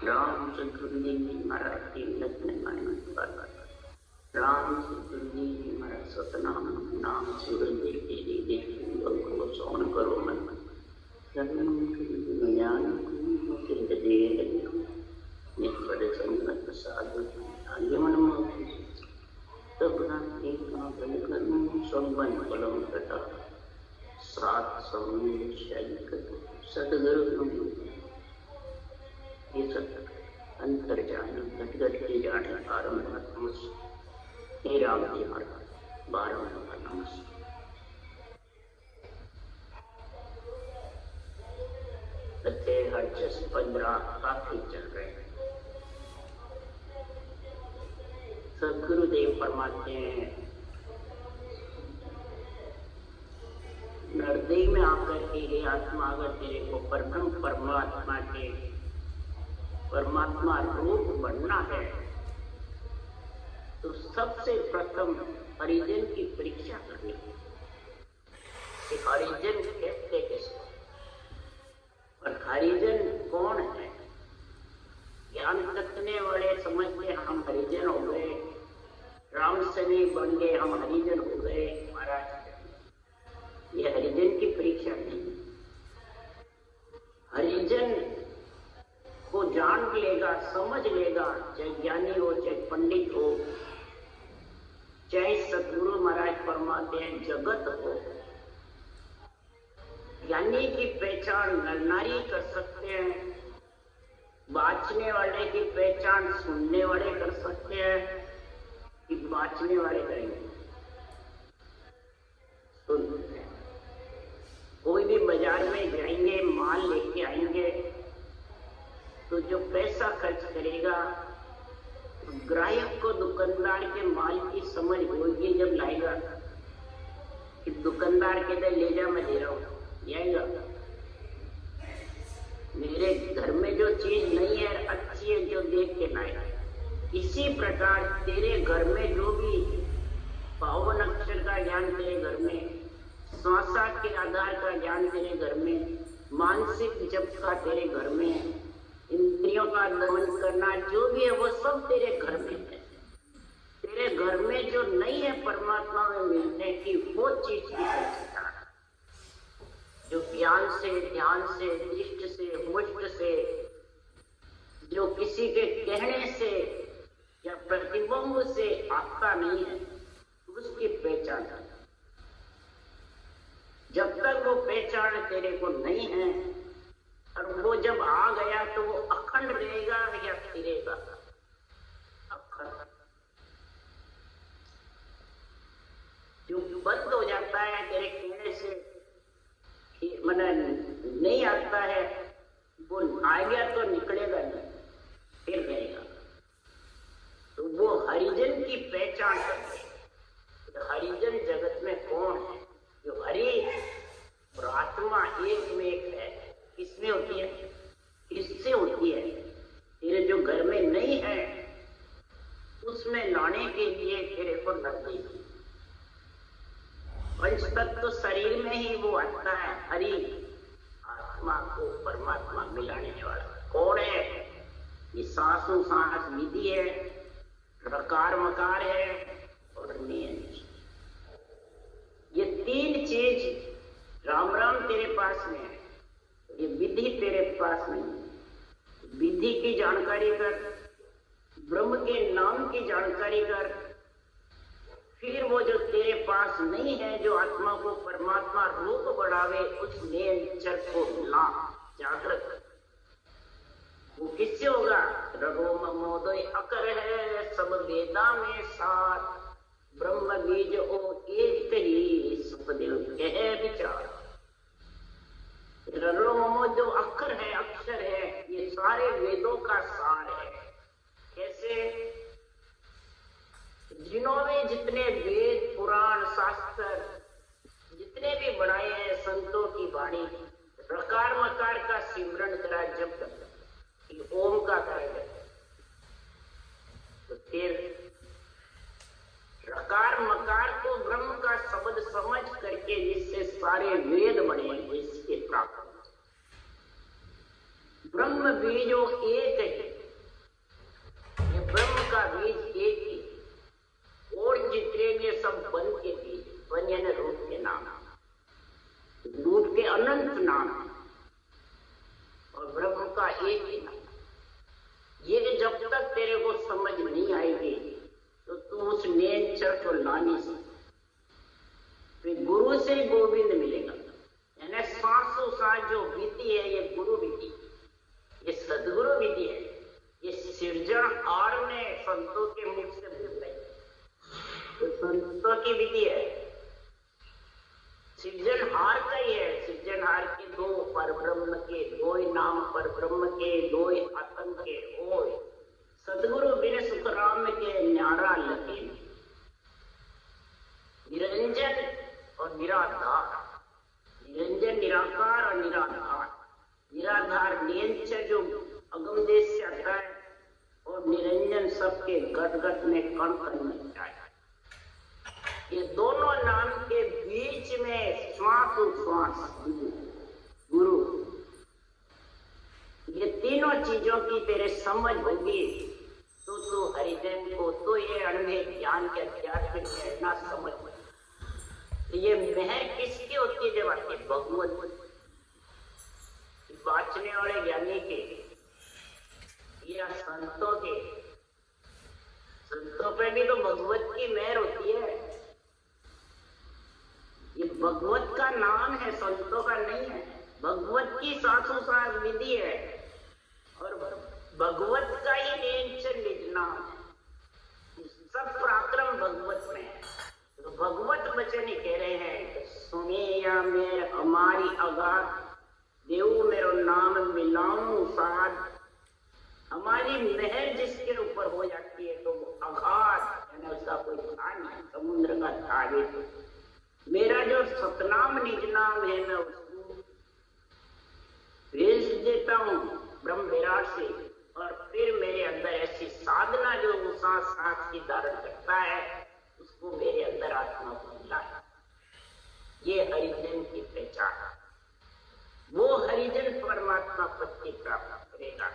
राम सतगुरु जी महाराज की नतन राम सतगुरु जी महाराज सतनाम नाम सूरज को सोन करो मन ज्ञान निपद संगत साधु आलिमन तब संबंध फलम कटा सात सौम्य सदगुरु ये सब अंतर्जान घटघट के जान आरंभ हे राम जी महाराज 12वां नमस्कार। हर 15 काफी चल रहे हैं। सदगुरुदेव फरमाते हैं हृदय में आकर के आत्मा अगर तेरे को परब्रह्म परमात्मा रूप बनना है तो सबसे प्रथम हरिजन की परीक्षा करनी है। हरिजन कहते किसको और हरिजन कौन है? ज्ञान रखने वाले समझते हम हरिजन हो गए, राम सनी बन गए, हम हरिजन हो गए। महाराज ये हरिजन की परीक्षा नहीं। हरिजन को जान लेगा, समझ लेगा, चाहे ज्ञानी हो, चाहे पंडित हो, चाहे सतगुरु महाराज फरमाते हैं जगत हो। ज्ञानी की पहचान नर नारी कर सकते हैं, बाँचने वाले की पहचान सुनने वाले कर सकते हैं कि बाँचने वाले करेंगे। सुनते हैं कोई भी बाजार में जाएंगे, माल लेके आएंगे तो जो पैसा खर्च करेगा ग्राहक को दुकानदार के माल की समझ होगी जब लाएगा कि दुकानदार कहते ले जा मैं दे रहा हूँ, जाएगा। मेरे घर में जो चीज नहीं है अच्छी है जो देख के लाएगा। इसी प्रकार तेरे घर में जो भी पावन अक्षर का ज्ञान तेरे घर में, श्वासा के आधार का ज्ञान तेरे घर में, मानसिक जप का तेरे घर में, इंद्रियों का दमन करना जो भी है वो सब तेरे घर में है। तेरे घर में जो नहीं है परमात्मा में मिलने की वो चीज की पहचान जो ज्ञान से, ध्यान से, दृष्टि से, मुष्ट से, जो किसी के कहने से या प्रतिबिंब से आता नहीं है उसकी पहचान है। जब तक वो पहचान तेरे को नहीं है और वो जब आ गया तो वो अखंड रहेगा या फिरेगा? अखंड। जो बंद हो जाता है तेरे कहने से, नहीं आता है, वो आ गया तो निकलेगा नहीं, फिर रहेगा। तो वो हरिजन की पहचान करते हैं। हरिजन जगत में कौन है? जो हरि और आत्मा एक में एक है। किसमें होती है? किससे होती है? तेरे जो घर में नहीं है उसमें लाने के लिए तेरे को लगती है। पंच तत्व तो शरीर में ही वो आता है। हरि आत्मा को परमात्मा मिलाने वाला कौन है? ये सांसों सांस विधि है, रकार मकार है और नियम। ये तीन चीज राम राम तेरे पास में है, ये विधि तेरे पास नहीं है। विधि की जानकारी कर, ब्रह्म के नाम की जानकारी कर, फिर वो जो तेरे पास नहीं है जो आत्मा को परमात्मा रूप बढ़ावे उस नेचर को ला जागृत। वो किससे होगा? रघो ममोदय अकर है सब वेदा में साथ, ब्रह्म बीज ओ एक ही सुखदेव कह विचार। रघो जो अक्षर है, अक्षर है, ये सारे वेदों का सार है। कैसे? जिन्होंने जितने वेद, पुराण, शास्त्र जितने भी बनाए हैं संतों की वाणी, रकार मकार का सिमरन करा, जब ओम का करेगा तो फिर रकार मकार को ब्रह्म का शब्द समझ करके जिससे सारे वेद बने इसके प्राप्त। ब्रह्म बीजो एक है, का बीज एक ही, और जितने ये सब वन के बीज, वन यानी रूप के नाम, रूप के अनंत नाम, और ब्रह्म का एक ही नाम। ये जब तक तेरे को समझ नहीं आएगी तो तू उस नेचर को ला नहीं सकता। फिर गुरु से गोविंद मिलेगा, यानी सांसों सांस जो विधि है ये गुरु विधि, ये सदगुरु विधि है, ये सृजनहार ने संतों के मुख से बताई, तो संतों की विधि है, सृजनहार का ही है। सृजनहार के दो परब्रह्म के, दो ही नाम परब्रह्म के, दो ही आत्म के, ओय सदगुरु बिन सुखराम के न्यारा लगे, निरंजन और निराधार, निरंजन निराकार और निराधार, निराधार नियंचर जो अगम देश से आता है, और निरंजन सबके गट गट में कण कण में जाए। ये दोनों नाम के बीच में श्वास उच्छ्वास गुरु, ये तीनों चीजों की तेरे समझ होगी तो तू हरिजन को तो ये अणुमेय ज्ञान के अध्यात्म में इतना समझ। तो ये महर किसकी होती है? जब आती है भगवत बांचने वाले ज्ञानी के या संतों के। संतों पे भी तो भगवत की मेहर होती है। ये भगवत का नाम है, संतों का नहीं है। भगवत की सासु सास विधि है और भगवत का ही नेचर निज नाम है। सब पराक्रम भगवत में है। तो भगवत वचन ही कह रहे हैं, सुने या मेर हमारी अगाध, देव मेरो नाम मिलाऊं साध। हमारी महर जिसके ऊपर हो जाती है तो वो अगाध, यानी उसका कोई स्थान नहीं, समुद्र का धागे। मेरा जो सतनाम निज नाम है मैं उसको भेज देता हूँ ब्रह्म विराट से, और फिर मेरे अंदर ऐसी साधना जो सांस सांस की धारण करता है उसको मेरे अंदर आत्मा को मिला है। ये हरिजन की पहचान। वो हरिजन परमात्मा पद की प्राप्त करेगा।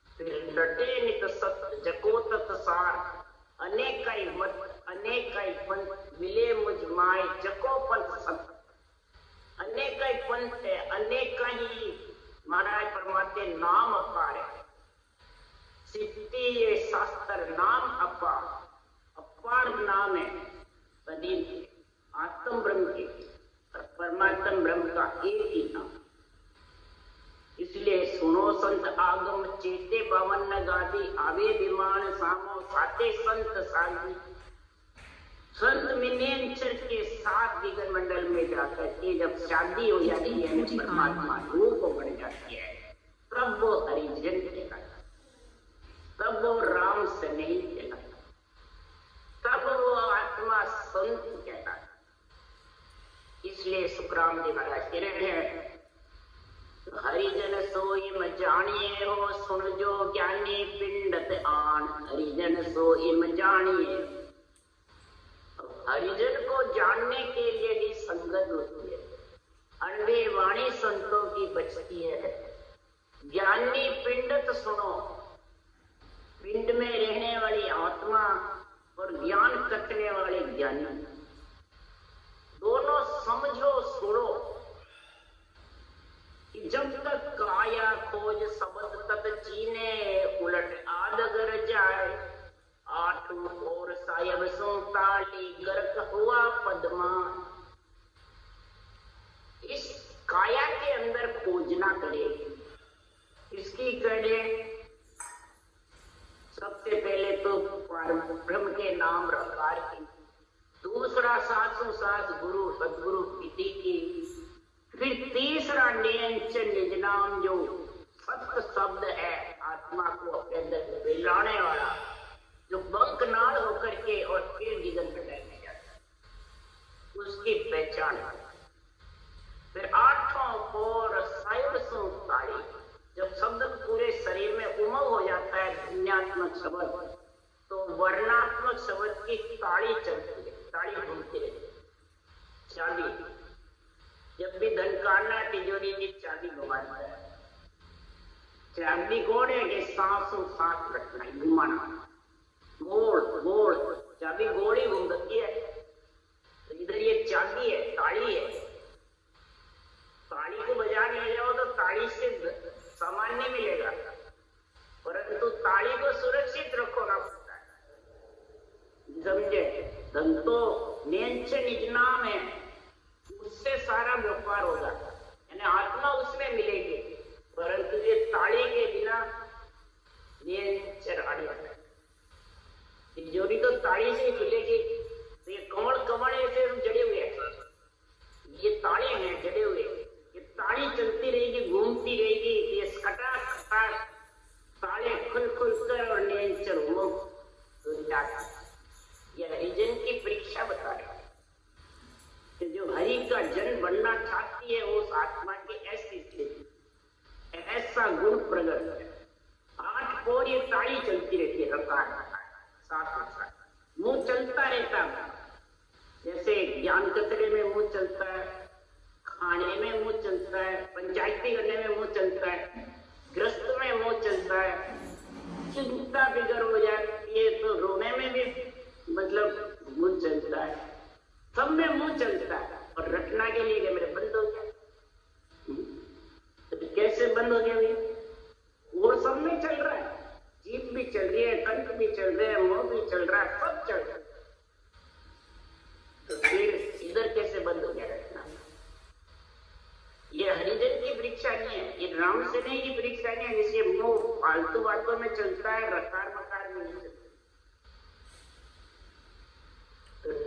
फिर लटे नित सत्य जको तत् सार, अनेक मत अनेक पंथ मिले मुझ माय जको पंथ सत। अनेक पंथ है, अनेक ही महाराज परमात्मा नाम अपार है। सिद्धि ये शास्त्र नाम अपार, अपार नाम है सदी आत्म ब्रह्म के, और परमात्मा ब्रह्म का एक ही नाम। इसलिए सुनो संत आगम चेते भवन गादी, आवे विमान सामो साते संत सागी। संत मिनेंचर के साथ दिगन मंडल में जाकर के जब शादी हो जाती है, परमात्मा रूप बढ़ जाती है, तब वो हरिजन कहलाता, तब वो राम स्नेही कहलाता, तब वो आत्मा संत कहलाता। इसलिए सुखराम जी महाराज कह रहे हैं, हरिजन सोइम जानिए हो सुन जो ज्ञानी पिंडत आन। हरिजन सोइम जानिए, हरिजन को जानने के लिए ही संगत होती है। अनबे वाणी संतों की बचती है। ज्ञानी पिंडत सुनो, पिंड में रहने वाली आत्मा और ज्ञान कथने वाले ज्ञानी, दोनों समझो सुनो। जब तक काया खोज शब्द तक चीने, उलट आदगर जाए। आठों और सायब सुनताली गर्क हुआ पद्मा। इस काया के अंदर खोजना करे, इसकी करे सबसे पहले तो ब्रह्म के नाम रखार की, दूसरा सासु सास गुरु सदगुरु विधि की, फिर तीसरा निरंजन निज नाम जो सत्य शब्द है, आत्मा को अपने अंदर मिलाने वाला, जो बंकनाल होकर के और फिर निगन में जाता है, उसकी पहचान है। फिर आठों और सायुर सुनताली, जब शब्द पूरे शरीर में उमंग हो जाता है, ध्वन्यात्मक शब्द, तो वर्णात्मक शब्द की ताड़ी चलती है, ताड़ी घूमती रहती है। चाबी, जब भी धन काटना है तिजोरी की चाबी घुमाना है। चाबी कौन है? कि सांसों सांस रखना, घुमाना। गोल गोल चाबी गोल ही घूमती है। तो इधर ये चाबी है, ताली है। ताली को बाजार ले जाओ तो ताली से सामान नहीं मिलेगा, परंतु ताली को सुरक्षित रखोना पड़ता है, समझे। धन तो नेंच निज नाम है, उससे सारा व्यापार होगा, यानी आत्मा उसमें मिलेगी। परंतु ये ताली के बिना तिजोरी तो ताली से ही खुलेगी। तो ये कमल कमल ऐसे जड़े हुए हैं, ये ताले हैं जड़े हुए, ये ताली चलती रहेगी, घूमती रहेगी। ये खटा खटा ताले खुल खुल कर और नेंचर हो ये हरिजन की परीक्षा बता रही है कि जो हरि का जन बनना चाहती है उस आत्मा की ऐसी स्थिति, ऐसा गुण प्रगट है। 8 पोर ये ताली चलती रहती है, रकार साथ मुंह चलता रहता है। जैसे ज्ञान कतरे में मुंह चलता है, खाने में मुंह चलता है, पंचायती करने में मुंह चलता है, ग्रस्त में मुंह चलता है, चिंता फिकर हो जाती है तो रोने में भी मतलब मुंह चलता है, सब में मुंह चलता है। और रटना के लिए मेरे बंद हो गया, तो कैसे बंद हो गया भैया? वो सब में चल रहा है, जीभ भी चल रही है, कंठ भी चल रहे हैं, मुंह भी चल रहा है, सब चल रहा है, तो फिर इधर कैसे बंद हो गया रटना? ये हरिजन की परीक्षा नहीं है, ये राम सेने की परीक्षा नहीं है, जिसके मुंह फालतू बातों में चलता है, रकार मकार में नहीं चलता।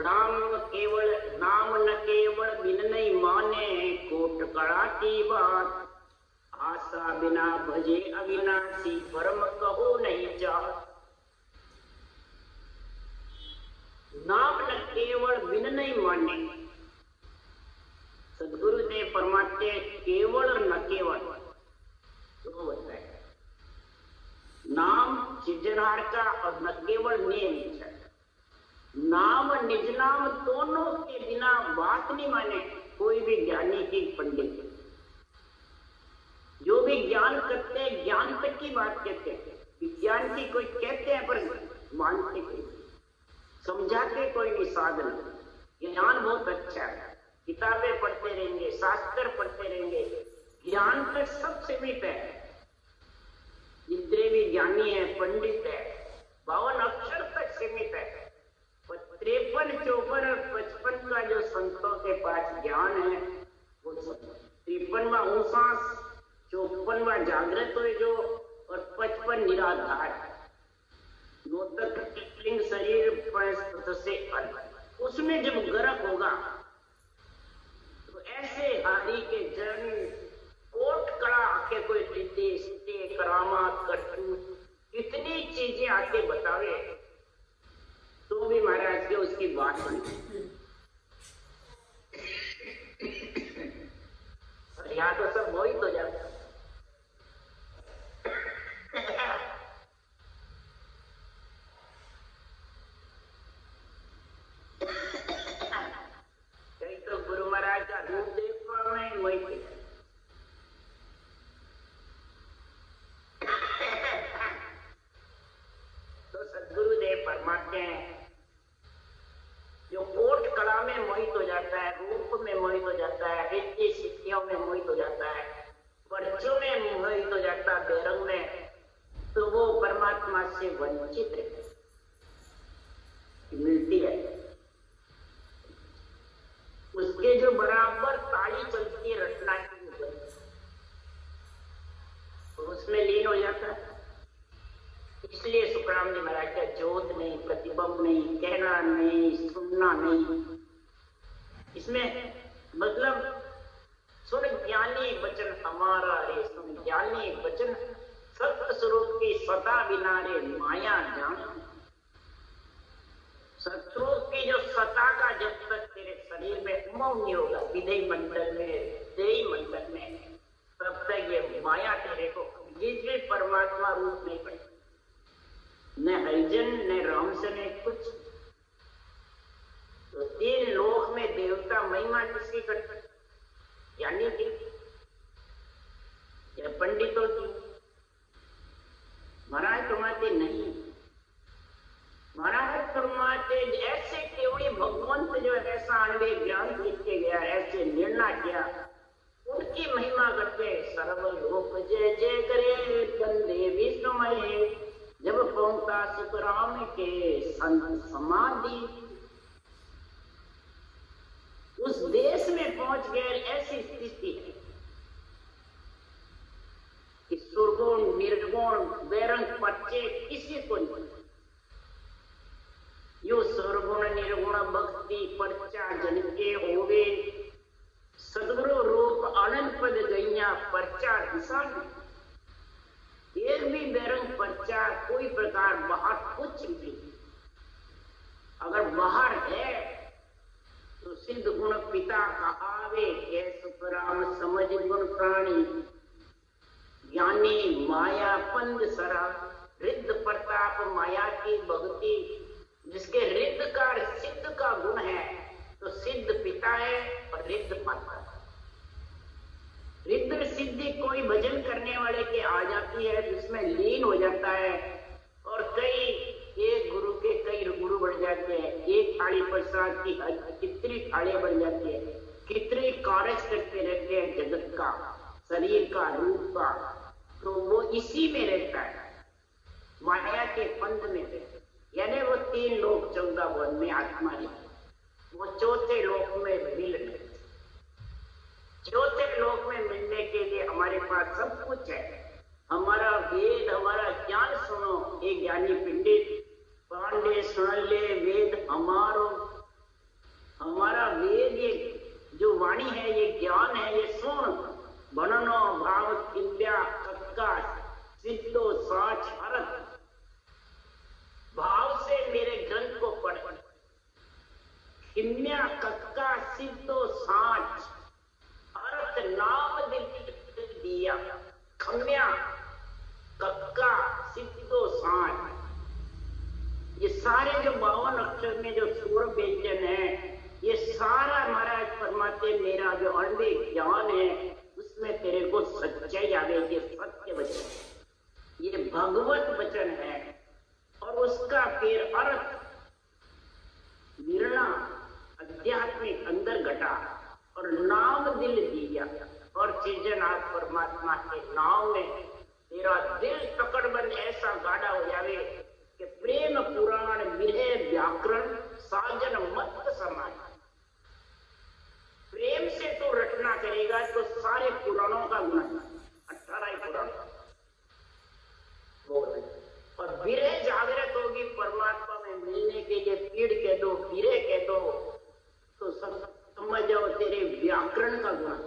नाम न केवल बिन नहीं माने, कोट कड़ा की बात, आशा बिना भजे अविनाशी, परम कहो नहीं जात। नाम न केवल बिन नहीं माने, सदगुरुदेव परमात्मा केवल और न केवल तो बताए। नाम सृजनहार का और न केवल नियम है। नाम निज नाम दोनों के बिना बात नहीं माने कोई भी ज्ञानी की पंडित। जो भी ज्ञान करते हैं ज्ञान तक की बात कहते हैं, विज्ञान की कोई कहते हैं पर मानते कोई, समझाते कोई नहीं। साधन ज्ञान बहुत अच्छा है, किताबें पढ़ते रहेंगे, शास्त्र पढ़ते रहेंगे, ज्ञान तक सब सीमित है। जितने भी ज्ञानी है पंडित है 52 अक्षर तक सीमित है। 53, 54 और 55 का जो संतों के पास ज्ञान है वो 53वां ऊंसास, 54वां जागृत हो जो, और 55 निराधार लिंग शरीर से अलग। उसमें जब गर्क होगा तो ऐसे हारी के जन कोट कड़ा आके कोई रिद्धि करामात करतूत इतनी चीजें आके बतावे तो भी महाराज के उसकी बात नहीं। और यहाँ तो सब मोहित हो जाता है। कई तो गुरु महाराज का रूप देखने में मोहित हो जाता। तो सदगुरुदेव परमात्मा जो कोट कला में मोहित हो जाता है, रूप में मोहित हो जाता है, रिद्धि सिद्धियों में मोहित हो जाता है, वर्चों में मोहित हो जाता है, बेरंग में, तो वो परमात्मा से वंचित मिलती है। उसके जो बराबर ताली चलती है रटना की, तो उसमें लीन हो जाता है। इसलिए सुखराम जी महाराज का जोत नहीं, प्रतिबंध नहीं, कहना नहीं, सुनना नहीं, इसमें मतलब सुन ज्ञानी वचन हमारा रे, सुन ज्ञानी वचन सत्य स्वरूप की सदा बिना रे माया जान। शत्रु की जो सता का जब तक तेरे शरीर में उमंग नहीं होगा, विधेय मंडल में, देही मंडल में, तब तक ये माया तेरे को ये परमात्मा रूप नहीं पड़ेगा। न हरिजन न राम से न कुछ। तो 3 लोक में देवता महिमा किसकी करते, यानी कि या पंडितों की। महाराज तुम्हारे नहीं, भगवंत जो ऐसा अनवे ग्रंथ लिख के गया, ऐसे निर्णय किया, उनकी महिमा करते सर्वलोक जय जय करे बंदे विष्णुमय। जब पहुंचा सुखराम के संत समाधि, उस देश में पहुंच गए। ऐसी स्थिति है कि सुरगुण निर्गुण बेरंग बच्चे किसी को नहीं, यो सुरगुण निर्गुण भक्ति पर्चा जन के होवे, सदगुरु रूप अनंत पद गैया पर्चा दिशा। एक भी बेरंग पर्चा कोई प्रकार बाहर कुछ नहीं, अगर बाहर है तो सिद्ध गुण पिता कहावे, सुखराम समझ गुण प्राणी, ज्ञानी माया पंद सरा, रिद्ध प्रताप माया की भक्ति। जिसके रिद्ध का सिद्ध का गुण है तो सिद्ध पिता है और रिद्ध माता। रिद्ध सिद्धि कोई भजन करने वाले के आ जाती है जिसमें लीन हो जाता है, और कई एक गुरु के कई गुरु बढ़ जाते हैं। एक थाली प्रसाद की कितनी थालियां बन जाती है, कितने कार्य करते रहते हैं जगत का, शरीर का, रूप का, तो वो इसी में रहता है, माया के पंथ में। यानी वो 3 लोक 14 वन में आत्मा है, वो चौथे लोक में मिल रहे। चौथे लोक में मिलने के लिए हमारे पास सब कुछ है। हमारा वेद, हमारा ज्ञान सुनो, ये ज्ञानी पंडित पांडे सुन ले वेद हमारो। हमारा वेद, ये जो वाणी है, ये ज्ञान है, ये सुन। बननो भाव किल्या कक्का सिद्धो साच हरत, भाव से मेरे ग्रंथ को पढ़। किल्या कक्का सिद्धो साच हरत, नाम दिया। खम्या कक्का सिद्धो साच, ये सारे जो 52 अक्षर में जो स्वर व्यंजन है, ये सारा महाराज परमात्मा मेरा जो अनवे ज्ञान है, उसमें तेरे को सच्चाई आवेगी। सत्य वचन, ये भगवत वचन है, और उसका फिर अर्थ निर्णय आध्यात्मिक अंदर घटा, और नाम दिल दिया। और सृजनहार परमात्मा के नाम में तेरा दिल तकड़बंद ऐसा गाढ़ा हो जावे कि प्रेम पुराण विरह व्याकरण साजन मत समाय। प्रेम से तो रचना करेगा तो सारे पुराणों का गुण, 18 पुराण, और विरह जागृत होगी परमात्मा में मिलने के लिए। पीड़ कह दो, विरह कह दो, तो समझ जाओ तेरे व्याकरण का गुण।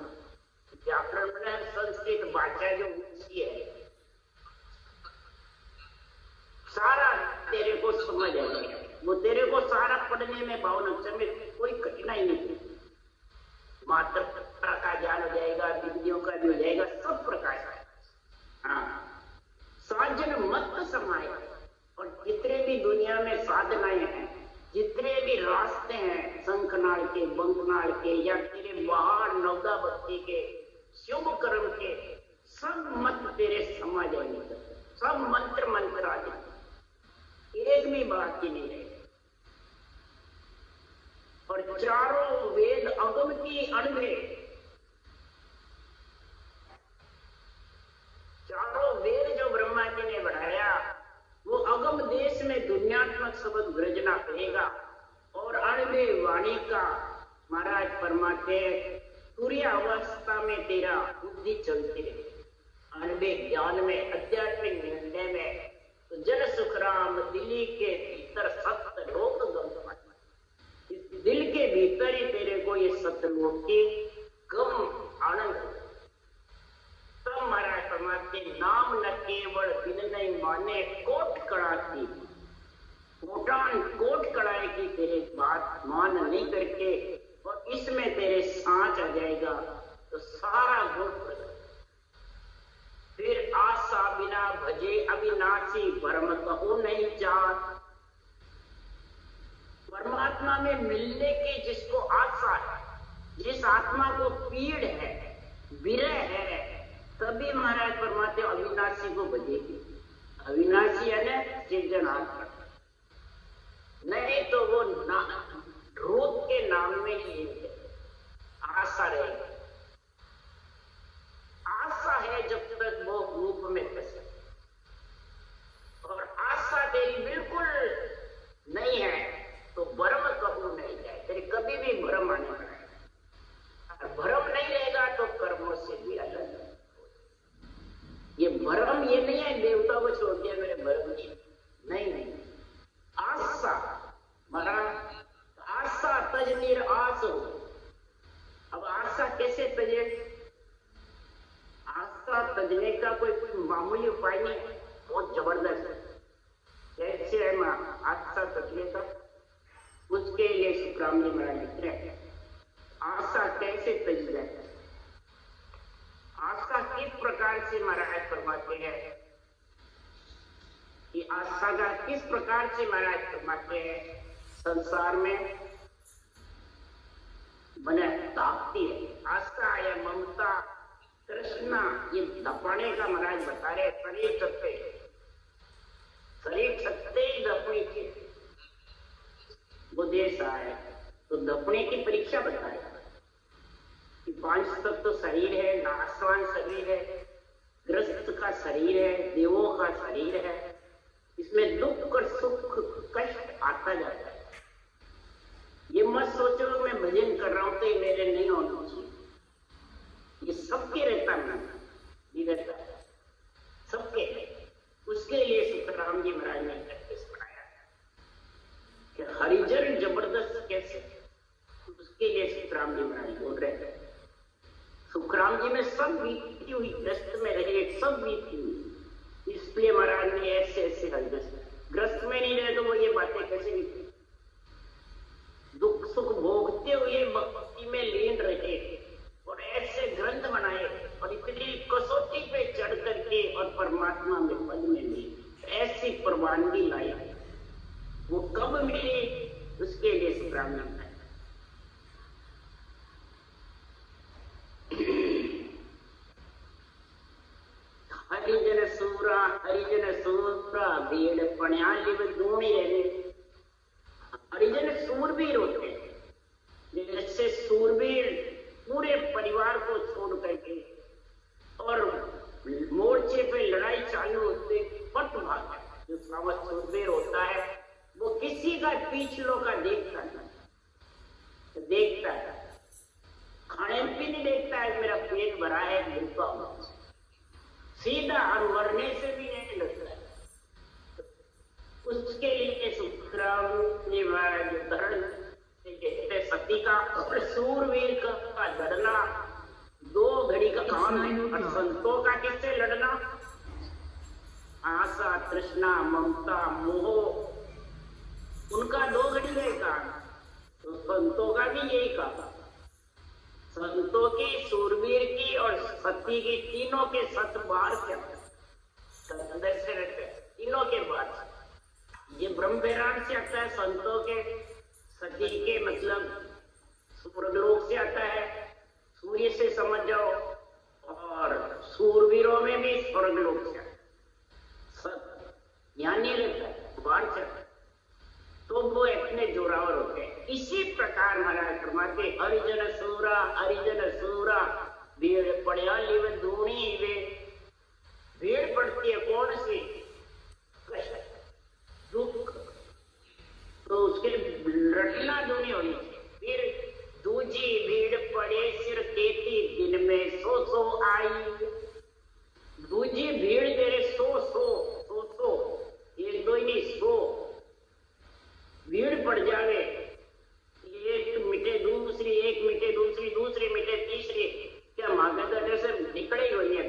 व्याकरण में संस्कृत भाषा जो ऊंची है, सारा तेरे को समझ आएगा। वो तेरे को सारा पढ़ने में 52 अक्षर में कोई कठिनाई नहीं। मात्र का ज्ञान हो जाएगा, विधियों का भी हो जाएगा, सब प्रकार का। हाँ, साजन मत समाए। और जितने भी दुनिया में साधनाएं हैं, जितने भी रास्ते हैं, शंखनाल के, बंकनाल के, या तेरे बाहर नवदा भक्ति के, शुभ कर्म के, सब मत तेरे समझ आएंगे, सब मंत्र मंत्र आ जाएंगे, एक भी बात की नहीं रहे। और चारों वेद अगम की अणवे, चारों वेद जो ब्रह्मा जी ने बढ़ाया, वो अगम देश में दुनियात्मक शब्द गर्जना करेगा। और अणवे वाणी का महाराज परमात्मा तुरीय अवस्था में तेरा बुद्धि चलती रहे, अणवे ज्ञान में, आध्यात्मिक निर्णय में। तो जन सुखराम दिल्ली के भीतर सत्य लोक गम, इस दिल के भीतर ही तेरे को ये सत्यलोक की गम आनंद। तब महाराज परमात्मा नाम न केवल बिन नहीं माने, कोट कड़ा की कोटान कोट कड़ाए की तेरे बात मान नहीं करके, और इसमें तेरे सांच आ जाएगा तो सारा गुण। फिर आशा बिना भजे अविनाशी, भरम कहो नहीं चाह। परमात्मा में मिलने की जिसको आशा है, जिस आत्मा को पीड़ है, विरह है, तभी महाराज परमात्मा अविनाशी को भजेगी। अविनाशी है ना सृजनहार, नहीं तो वो रूप के नाम में ही आशा रहेगी। आशा है जब तक वो रूप में फंसे, और आशा तेरी बिल्कुल नहीं है तो भ्रम कबू नहीं जाए, तेरे कभी भी भ्रम आने वाला है। और भ्रम नहीं रहेगा तो कर्मों से भी अलग। ये भ्रम ये नहीं है देवता को छोड़ दिया मेरे भ्रम नहीं, नहीं। आशा मरा, आशा तज निराश हो। अब आशा कैसे तजे? आशा तजने का कोई मामूली उपाय नहीं, बहुत जबरदस्त है। कैसे है आशा तजने का? उसके लिए सुखराम जी महाराज लिख रहे हैं, आशा कैसे तज जाए। आशा किस प्रकार से महाराज फरमाते हैं कि आशा का किस प्रकार से महाराज फरमाते हैं, संसार में बने ताकती है आशा या ममता कृष्णा, ये दपाने का महाराज बता रहे। शरीर छत्ते ही दपनी के वो देश आए तो दपने की परीक्षा बता रहे कि 5 तत्व तो शरीर है, नाशवान शरीर है, ग्रस्त का शरीर है, देवों का शरीर है, इसमें दुख और सुख कष्ट आता जाता है। ये मत सोचो मैं भजन कर रहा हूं तो ये मेरे नहीं होना चाहिए, ये सबके रहता नहीं रहता, सबके। उसके लिए सुखराम जी महाराज ने पढ़ाया कि हरिजन जबरदस्त कैसे, उसके लिए सुखराम जी महाराज बोल रहे थे। सुखराम जी में सब बीती हुई, ग्रस्त में रहे सब बीती हुई, इसलिए महाराज ने ऐसे ऐसे हरिजन, ग्रस्त में नहीं रहे तो वो ये बातें कैसे बीती, दुख सुख भोगते हुए भक्ति में लीन रहे और ऐसे ग्रंथ बनाए और इतनी कसौटी पे चढ़ करके और परमात्मा में पद में मिली, ऐसी प्रवानगी लाई। वो कब मिली उसके लिए सुखराम जी है। हरिजन सूरा भीड़ पण्या लिव दूणी रहे। हरिजन सूरवीर होते हैं, जैसे सूरवीर पूरे परिवार को छोड़ करके और मोर्चे पे लड़ाई चालू होते पट भाग, जो सावध सूरवीर होता है वो किसी का पिछलों का देखता नहीं, देखता है खाने पीने देखता है, मेरा पेट भरा है भूखा हूं, सीधा और मरने से भी नहीं लगता है। उसके लिए सुखराम जी महाराज धरण सती का और सूरवीर का लड़ना 2 घड़ी का काम है, और संतों का किससे लड़ना? आशा तृष्णा ममता मोह, उनका 2 घड़ी का काम, तो संतों का भी यही काम। संतों की, सूरवीर की और सती की, तीनों के सत बाहर के अंदर से रहते हैं, तीनों के बाद। ये ब्रह्म विराट से आता है, संतों के, सती के मतलब स्वर्गलोक से आता है, सूर्य से समझ जाओ, और सूरवीरों में भी स्वर्गलोक से सत यानी रहता है बाहर से, तो वो इतने जोरावर होते हैं। इसी प्रकार महाराज फरमाते हरिजन सूरा भीड़ पड़िया लिव दूणी वे। भीड़ पड़ती है कौन सी? कष्ट दुख, तो उसके रटना दूनी होनी चाहिए। फिर दूजी भीड़ पड़े सिर तेती दिन में 100 आई। दूजी भीड़ तेरे 100 एक दो ही नहीं 100 भीड़ पड़ जावे, एक मिटे दूसरी, एक मिटे दूसरी, दूसरी मिटे तीसरी, क्या मांगे से निकले ही हुई है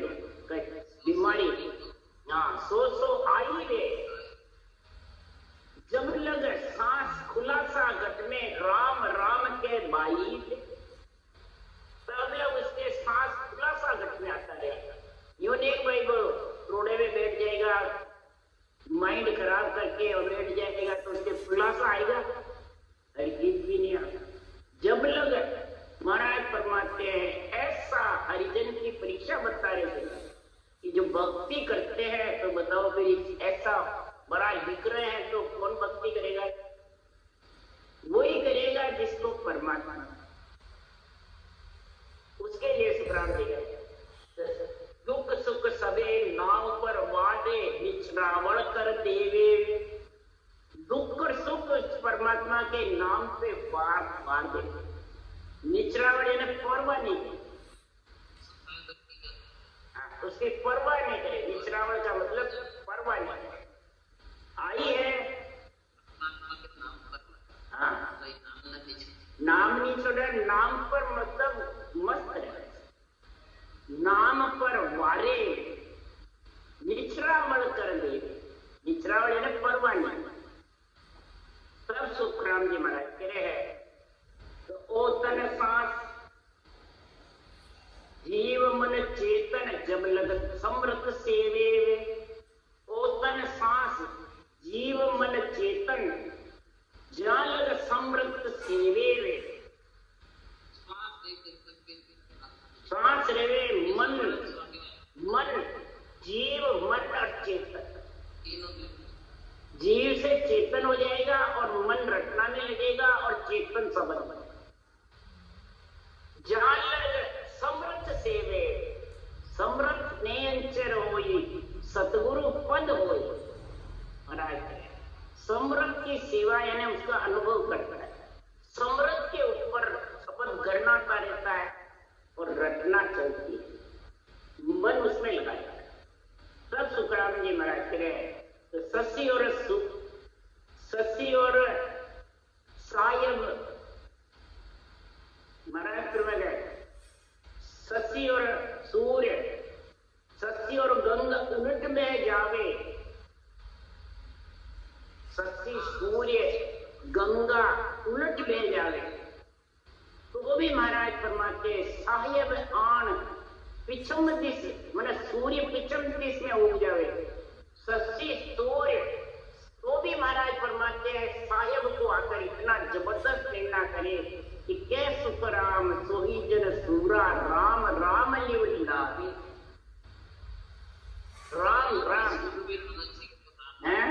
बीमारी। हाँ 100 आई रे, जब लग सांस खुलासा घट में राम राम के बाई, तब उसके सांस खुलासा घट में आता रहेगा। यूं नहीं भाई वो रोडे में बैठ जाएगा, माइंड खराब करके और बैठ जाएगा तो उसके खुलासा आएगा, हरगिज भी नहीं आता। जब लग महाराज फरमाते हैं, ऐसा हरिजन की परीक्षा बता रहे थे कि जो भक्ति करते हैं, तो बताओ फिर ऐसा बड़ा लिख रहे हैं तो कौन भक्ति करेगा? वही करेगा जिसको परमात्मा, उसके लिए सुखराम जी गए। दुख सुख सबे नाव पर वादे, निचरावण कर देवे। दुख और सुख परमात्मा के नाम पे बार दे। निचरावण यानी परवाह नहीं करे, उसकी परवाह नहीं करे। निचरावण का मतलब परवाह नहीं करे। आई है नाम नहीं छोड़ा, नाम पर मतलब मस्त है, नाम पर वारे निचरावण कर दे। निचरावण यानी परवाह नहीं। तब सुखराम जी महाराज कह रहे हैं, तो ओ तन सांस जीव मन चेतन जब लगत समृत सेवे। ओ तन सांस जीव मन चेतन जहाँ लग समृत सेवे वे। सांस रहे मन, मन जीव मन और चेतन। जीव से चेतन हो जाएगा और मन रटना में लगेगा और चेतन सबल बनेगा। जहाँ लग समृत सेवे, समृत नेंचर होई सतगुरु पद होई। महाराज समृत की सेवा यानी उसका अनुभव करता है। समृत के ऊपर अपन गणना रहता है और रटना चलती है, मन उसमें लगाया। तब सुखराम जी महाराज कह रहे हैं, तो शशि और शशि और सायब महाराष्ट्र में गए। शशि और सूर्य, शशि और गंगा उलट में जावे। शशि सूर्य गंगा उलट में जावे तो वो भी महाराज परमात्मा साहेब आन पिछम दिश, मैंने सूर्य पिछम दिश में उग जावे। शशि सूर्य तो भी महाराज परमात्मा साहेब को आकर इतना जबरदस्त प्रेरणा करे कि कै सुख राम सोही जन सूरा, राम राम लिवली लागे। राम राम है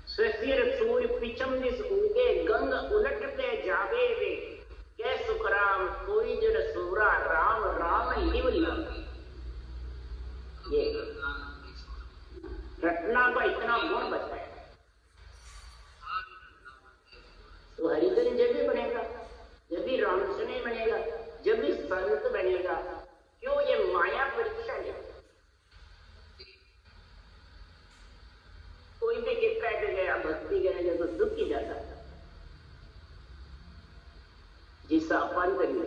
शशिर सूर्य पिछम दिस उगे, गंग उलटते जावे वे। कै सुख राम सोही जन सूरा, राम राम लिवली लागे। ये रटना का इतना गुण बताया तो हरिजन जब भी बनेगा, जब भी रामसने बनेगा, जब भी संत बनेगा। क्यों ये माया परीक्षा है। कोई भी कितना गया भक्ति करेगा तो दुख ही जाता है। जिसका अपन करिए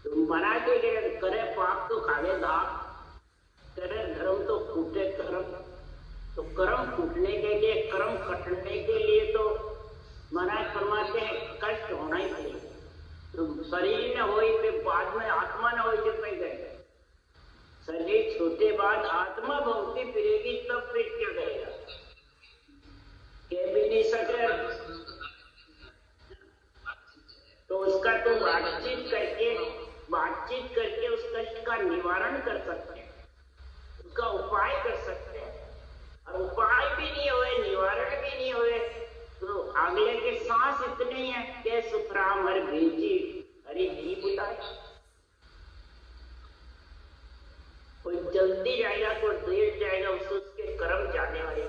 तो मना के करे पाप तो खावे दाप, करे धर्म तो फूटे कर्म। तो कर्म फूटने के लिए, कर्म कटने के लिए तो महाराज फरमाते हैं कष्ट होना ही चाहिए। तो शरीर न हो तो बाद में आत्मा न हो तो गए। शरीर छोटे बाद आत्मा भोगती फिरेगी तब फिर क्या करेगा, कह भी नहीं सके। तो उसका तो बातचीत करके उस कष्ट का निवारण कर सकते हैं, उसका उपाय कर सकते हैं। और उपाय भी नहीं हुए, निवारण भी नहीं हुए तो अगले के सांस इतने ही है कि सुखराम हर भेजी हरि जी बुलाए। कोई जल्दी जाएगा, कोई देर जाएगा, उसके कर्म जाने वाले,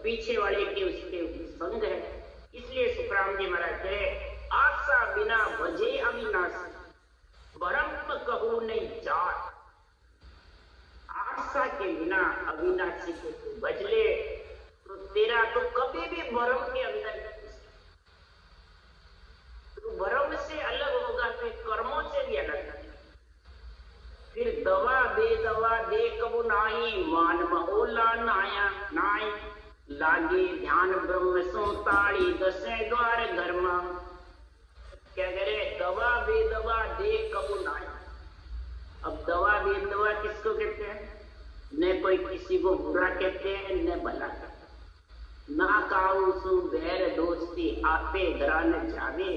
पीछे वाले के उसके संग है। इसलिए सुखराम जी महाराज कहे, आशा बिना भजे अविनाशी, ब्रह्म कहूं नहीं जात। आशा के बिना अविनाशी को तू भज ले तो तेरा तो कभी भी भ्रम के अंदर नहीं। तू भ्रम से अलग होगा तो कर्मों से भी अलग है। फिर दवा बेदवा दे कबू नाही, मान महोला नाया नाई। लागे ध्यान ब्रह्म सुताड़ी, दसे द्वार धर्मा। क्या करे, दवा बेदवा दे कबू नाही। अब दवा बेदवा किसको कहते हैं? न कोई किसी को बुरा कहते हैं न भला कहते हैं। ना काऊ सु बैर दोस्ती, आपे धरा न जावे।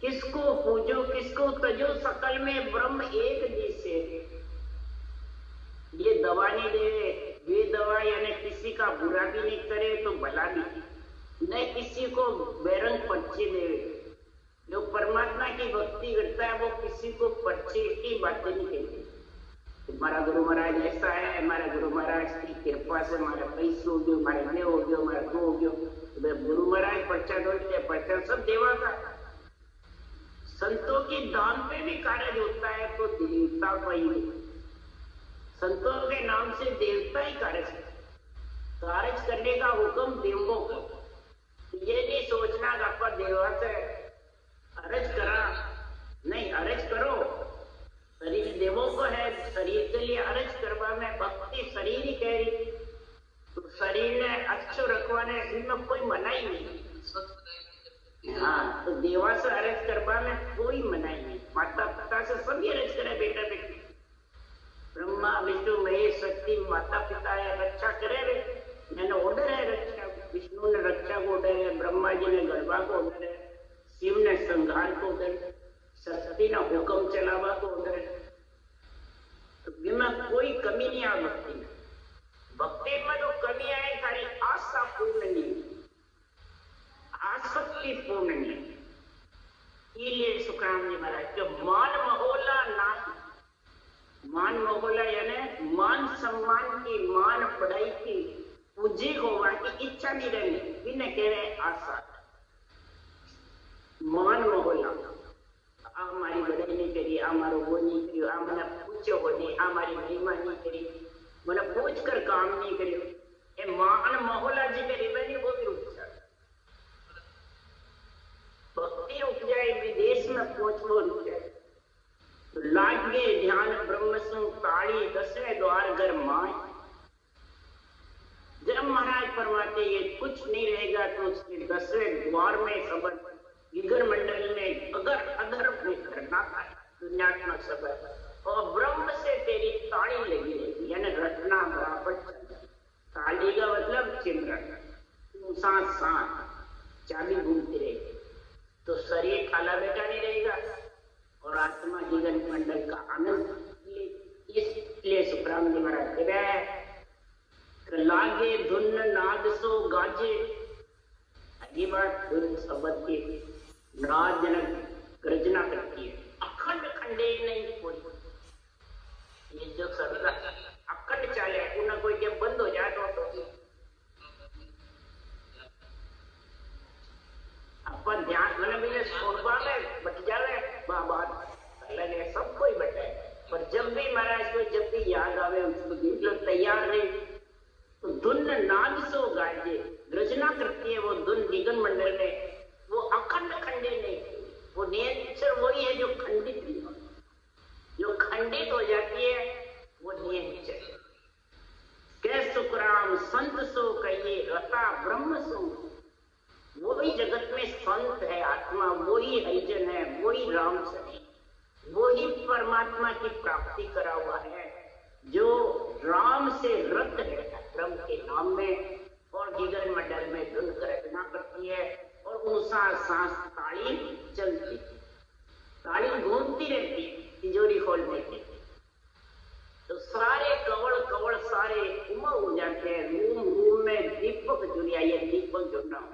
किसको पूजो किसको तजो, सकल में ब्रह्म एक जैसे। ये दवा नहीं दे, ये दवा यानी किसी का बुरा भी नहीं करे तो भला भी, न किसी को बेरंग पर्चे दे। जो परमात्मा की भक्ति करता है वो किसी को पर्चे की बातें नहीं कहती। हमारा गुरु महाराज ऐसा है, हमारा गुरु महाराज की कृपा से हमारा पैसा हो गयो, हमारे में हो गयो, हमारा दो हो गयो। गुरु महाराज पर्चा दौड़ते, पर्चा सब देवा का। संतों के दान पे भी कार्य होता है तो देवता का ही, संतों के नाम से देवता ही कार्य करने का हुक्म देवों को। ये नहीं सोचना कि आप देवा से अर्ज करा, नहीं, अर्ज करो। शरीर देवों को है, शरीर के लिए अर्ज करवा में भक्ति शरीर ही कह रही, तो शरीर ने अच्छो रखवाने इसमें कोई मनाही नहीं। हाँ, तो देवा से अर्ज करवा में कोई मनाही नहीं। माता पिता से सभी अर्ज करे, बेटा बेटी ब्रह्मा विष्णु महेश शक्ति माता पिता है, रक्षा करे रे। मैंने ऑर्डर है रक्षा, विष्णु ने रक्षा को ऑर्डर है, ब्रह्मा जी ने गढ़वा को ऑर्डर है, शिव ने संहार को ऑर्डर, शक्ति ना हुक्म चलावा को ऑर्डर है। तो बिना कोई कमी नहीं आ भक्ति में। भक्ति में तो कमी आए खाली आशा पूर्ण नहीं, आसक्ति पूर्ण नहीं। इसलिए सुखराम जी महाराज जो मान महोला ना, मान महोला यानी मान सम्मान की, मान पढ़ाई की, पूजी होवा की इच्छा नहीं रहनी, बिना कह रहे आशा। मान महोला हमारी बड़ाई नहीं करी, हमारो वो नहीं करी, मैंने पूछो हो नहीं, हमारी महिमा नहीं करी, मैंने पूछ कर काम नहीं करियो। ये मान महोला जी के रिबनी वो भी रुक जाए, भक्ति रुक जाए, विदेश में पहुंचो रुक जाए। तो लागे ध्यान ब्रह्म सु ताड़ी 10वें द्वार घर माए। जब महाराज फरमाते ये कुछ नहीं रहेगा तो उसके 10वें द्वार में सब गिगर मंडल में अगर अधर्म में करना था दुनियात्मक सब, और ब्रह्म से तेरी ताड़ी लगी रहेगी, यानी रटना बराबर। ताड़ी का मतलब चिमरन, सांस सांस चाबी घूमती रहेगी, तो शरीर खाला बैठा नहीं रहेगा और आत्मा गिगर मंडल का आनंद। इसलिए सुखराम जी महाराज कह रहे हैं लागे धुन नाद सो गाजे। अगली बात धुन शब्द की नाद जनक गर्जना करती है, अखंड खंडे नहीं कोई। ये जो शब्द अखंड चाले उन्हें कोई जब बंद हो जाए तो अपन ध्यान मैंने भी छोड़वा में बट जावे बात अलग है, सब कोई बटे। पर जब भी महाराज को जब भी याद आवे उसको देख लो तैयार रहे, तो धुन नाद सो गाजे गर्जना करती है वो धुन निगन मंडल में। वो अखंड खंडे नहीं, वो नेचर वही है जो खंडित नहीं हो, जो खंडित हो जाती है वो नेचर। कै सुखराम संत सो कहिए रता ब्रह्म सो। वही जगत में संत है आत्मा, वही हरिजन है, वही राम सखी, वही परमात्मा की प्राप्ति करा हुआ है जो राम से रत है ब्रह्म के नाम में, और गिगन मंडल में धुन गर्जना करती है और अनुसार सांस ताली चलती, ताली घूमती रहती है तिजोरी खोलने के। तो सारे कवड़ कवड़ सारे उमड़ हो जाते हैं, रूम रूम में दीपक जुड़िया, ये दीपक जुड़ना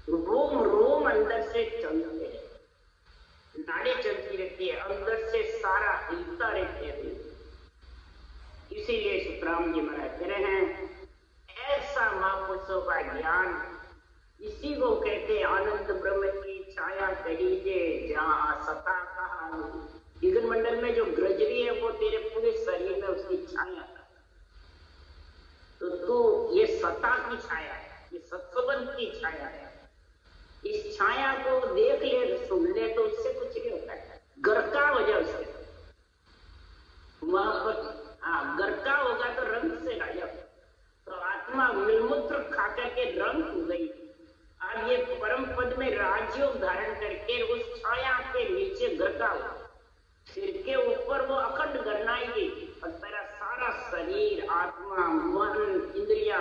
रूम रूम अंदर से चलते हैं, नाड़ी चलती रहती है, अंदर से सारा हिलता रहते हैं। इसीलिए सुखराम जी महाराज कह रहे हैं ऐसा महापुरुषों का ज्ञान, इसी को कहते आनंद ब्रह्म की छाया कहीजे जहाँ सता कहा। गिगन मंडल में जो ग्रजरी है वो तेरे पूरे शरीर में उसकी छाया, तो तू ये सता की छाया है, ये सत्संग की छाया है। इस छाया को देख ले, सुन ले, तो उससे कुछ नहीं होता है, गरका हो जाए उससे। वहां पर गरका होगा तो रंग से गायब, तो आत्मा मिलमूत्र खाकर के रंग हो गई। अब ये परम पद में राजयोग धारण करके उस छाया के नीचे गरका हो, सिर के ऊपर वो अखंड गरनाएगी और तेरा सारा शरीर आत्मा मन इंद्रिया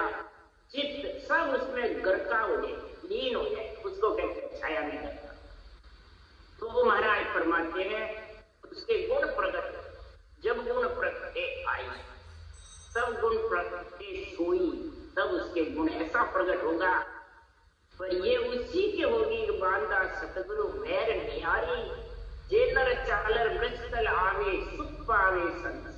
चित्त सब उसमें गरका हो जाए, लीन हो जाए, उसको कहते हैं छाया में गरका। तो वो महाराज फरमाते हैं उसके गुण प्रकट, जब गुण प्रकटे आई तब गुण प्रकटे सोई, तब उसके गुण ऐसा प्रकट होगा पर ये उसी के होगी बांधा सतगुरु मैर निहारी, जे नर चालर मृतल आवे सुख पावे संसार।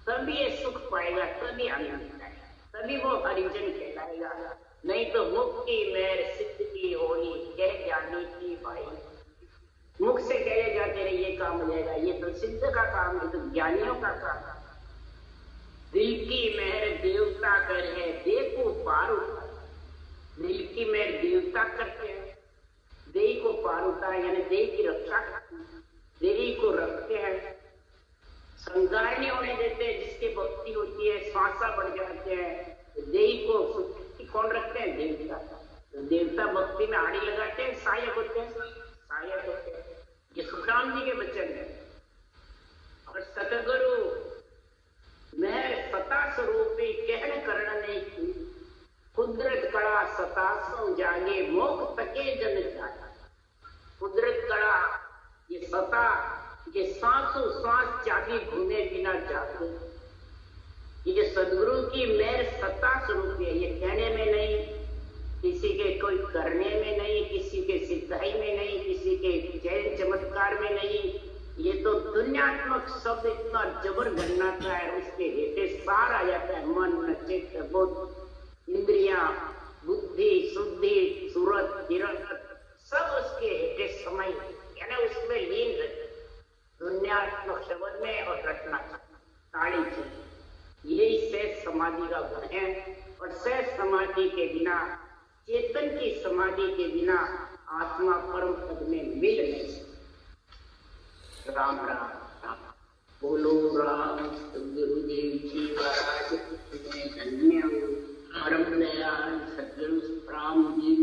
तभी ये सुख पाएगा, तभी आनंद पाएगा, तभी वो हरिजन कहलाएगा। नहीं तो मुक्ति मेर सिद्ध की होनी कह ज्ञानी की भाई। मुख से कहे जाते रहे ये काम हो जाएगा, ये तो सिद्ध का काम है, तो ज्ञानियों का काम है। दिल की मेहर देवता कर है देखो पार उतार। दिल की मेहर देवता करते हैं, देही को पार उतार यानी देही की रक्षा करते हैं, देही को रखते हैं, संगार नहीं होने देते। जिसकी भक्ति होती है श्वासा बढ़ जाते हैं। देही को कौन रखते हैं? देवता। तो देवता भक्ति में आड़ी लगाते हैं, सहायक होते हैं, सहायक होते हैं। ये सुखराम जी के वचन है। और सतगुरु मैं सता स्वरूपी कहन करण नहीं की, कुदरत कड़ा सतासों जागे मोख तके जन जागा। कुदरत कड़ा ये सता, ये सांसों सांस चाबी घूमे बिना जागे। ये सदगुरु की मेहर सत्ता स्वरूप है, ये कहने में नहीं, किसी के कोई करने में नहीं, किसी के सिद्धाई में नहीं, किसी के जैन चमत्कार में नहीं। ये तो दुनियात्मक शब्द इतना जबर घटनाता है, उसके हेठे सार आ जाता है। मन चित्त बुद्ध इंद्रिया बुद्धि शुद्धि सूरत हिरण्य सब उसके हेठे समय यानी उसमें लीन रहते। दुनियात्मक शब्द में और रटना ताड़ी चाहिए। यही सहज समाधि का गुण है। और सहज समाधि के बिना, चेतन की समाधि के बिना आत्मा परम पद में मिल नहीं सकती। राम राम राम बोलो राम गुरुदेव जी महाराज धन्य परम दयाल सदगुरु राम जी